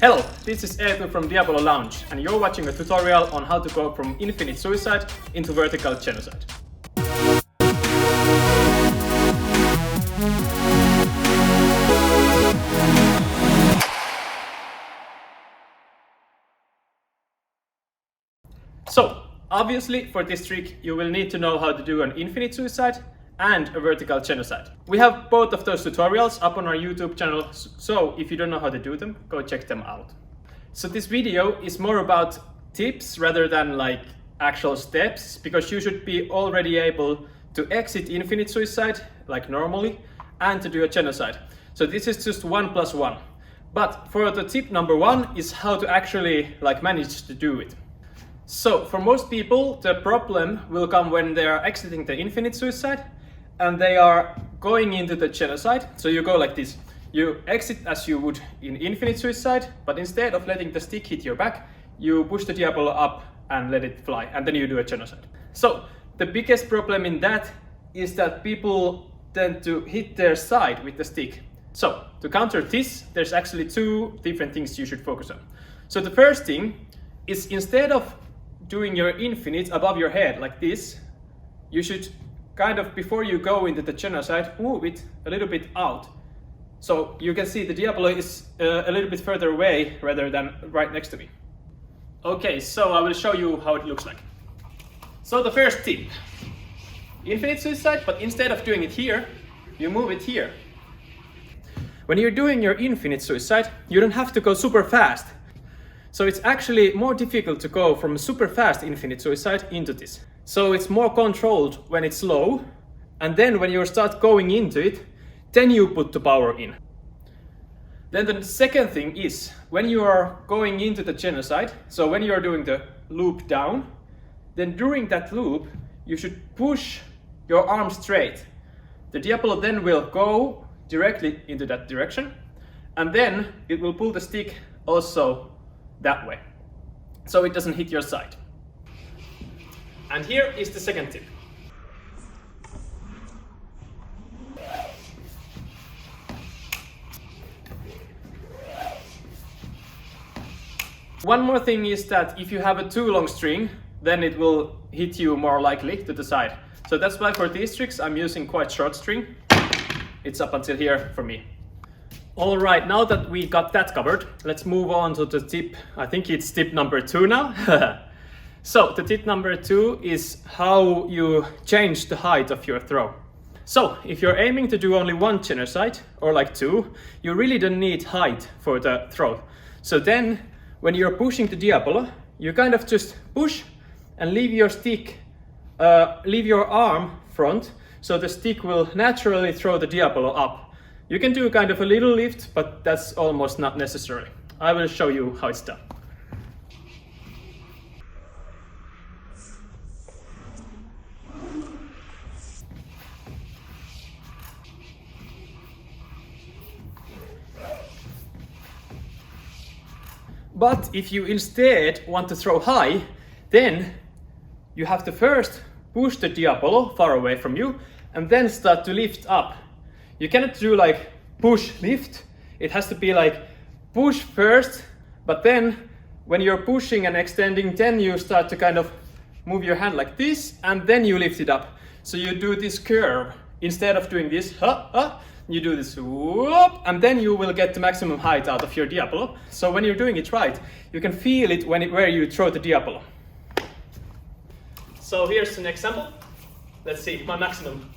Hello, this is Eetu from Diabolo Lounge, and you're watching a tutorial on how to go from infinite suicide into vertical genocide. So, obviously for this trick you will need to know how to do an infinite suicide and a vertical genocide. We have both of those tutorials up on our YouTube channel, so if you don't know how to do them, go check them out. So this video is more about tips rather than like actual steps, because you should be already able to exit infinite suicide like normally and to do a genocide. So this is just 1+1. But for the tip number 1 is how to actually like manage to do it. So for most people, the problem will come when they are exiting the infinite suicide and they are going into the genocide. So you go like this. You exit as you would in infinite suicide, but instead of letting the stick hit your back, you push the Diabolo up and let it fly, and then you do a genocide. So the biggest problem in that is that people tend to hit their side with the stick. So to counter this, there's actually 2 different things you should focus on. So the first thing is, instead of doing your infinite above your head like this, you should kind of, before you go into the genocide, move it a little bit out. So you can see the Diabolo is a little bit further away rather than right next to me. Okay, so I will show you how it looks like. So the first tip, infinite suicide, but instead of doing it here, you move it here. When you're doing your infinite suicide, you don't have to go super fast. So it's actually more difficult to go from a super fast infinite suicide into this. So it's more controlled when it's low, and then when you start going into it, then you put the power in. Then the second thing is, when you are going into the genocide, so when you are doing the loop down, then during that loop, you should push your arm straight. The Diabolo then will go directly into that direction, and then it will pull the stick also that way, so it doesn't hit your side. And here is the second tip. One more thing is that if you have a too long string, then it will hit you more likely to the side. So that's why for these tricks I'm using quite short string. It's up until here for me. All right, now that we got that covered, let's move on to the tip. I think it's tip number 2 now. So the tip number 2 is how you change the height of your throw. So if you're aiming to do only 1 genocide, or like 2, you really don't need height for the throw. So then when you're pushing the Diabolo, you kind of just push and leave your stick, leave your arm front, so the stick will naturally throw the Diabolo up. You can do kind of a little lift, but that's almost not necessary. I will show you how it's done. But if you instead want to throw high, then you have to first push the Diabolo far away from you and then start to lift up. You cannot do like push, lift. It has to be like push first, but then when you're pushing and extending, then you start to kind of move your hand like this, and then you lift it up. So you do this curve. Instead of doing this, you do this, whoop, and then you will get the maximum height out of your Diabolo. So when you're doing it right, you can feel it where you throw the Diabolo. So here's an example. Let's see my maximum.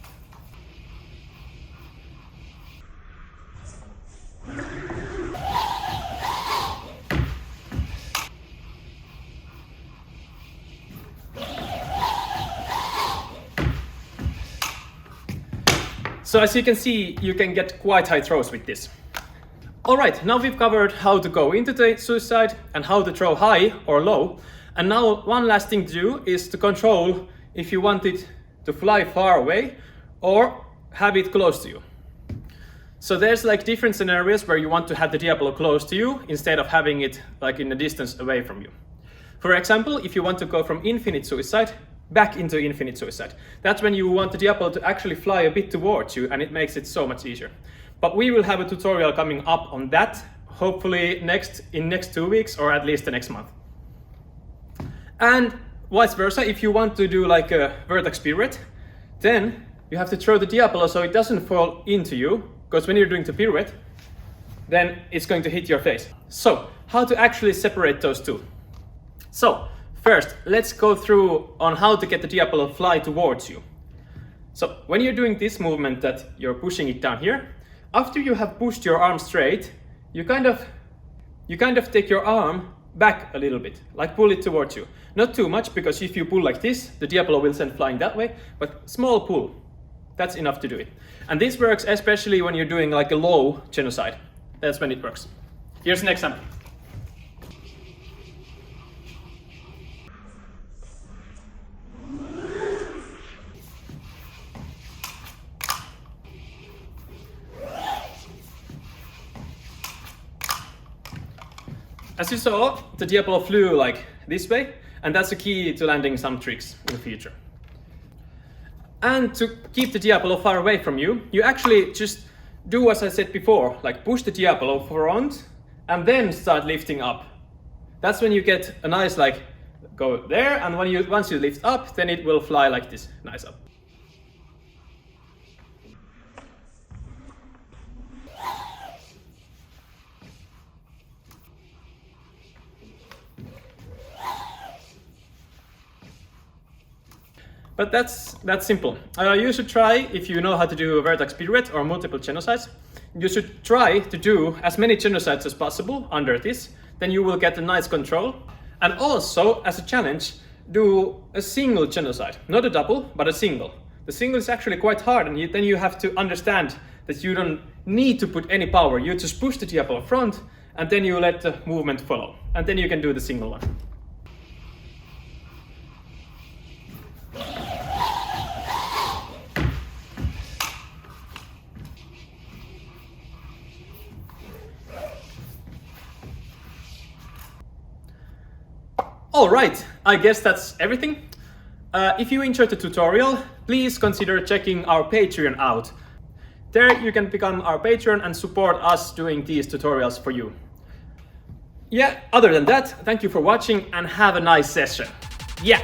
So as you can see, you can get quite high throws with this. Alright, now we've covered how to go into the suicide and how to throw high or low. And now one last thing to do is to control if you want it to fly far away or have it close to you. So there's like different scenarios where you want to have the Diabolo close to you instead of having it like in a distance away from you. For example, if you want to go from infinite suicide back into infinite suicide, that's when you want the Diabolo to actually fly a bit towards you, and it makes it so much easier. But we will have a tutorial coming up on that, hopefully in next 2 weeks or at least the next month. And vice versa, if you want to do like a Vertax pirouette, then you have to throw the Diabolo so it doesn't fall into you, because when you're doing the pirouette, then it's going to hit your face. So, how to actually separate those two? So, first, let's go through on how to get the Diabolo fly towards you. So, when you're doing this movement that you're pushing it down here, after you have pushed your arm straight, you kind of take your arm back a little bit, like pull it towards you. Not too much, because if you pull like this, the Diabolo will send flying that way, but small pull. That's enough to do it. And this works especially when you're doing like a low genocide. That's when it works. Here's an example. As you saw, the Diabolo flew like this way, and that's the key to landing some tricks in the future. And to keep the Diabolo far away from you, you actually just do as I said before, like push the Diabolo front and then start lifting up. That's when you get a nice like go there, and once you lift up, then it will fly like this, nice up. But that's simple. You should try, if you know how to do a Vertax pirouette or multiple genocides, you should try to do as many genocides as possible under this, then you will get a nice control. And also, as a challenge, do a single genocide. Not a double, but a single. The single is actually quite hard, and then you have to understand that you don't need to put any power. You just push the Diabolo front, and then you let the movement follow. And then you can do the single one. Alright, I guess that's everything. If you enjoyed the tutorial, please consider checking our Patreon out. There you can become our Patreon and support us doing these tutorials for you. Yeah, other than that, thank you for watching and have a nice session. Yeah!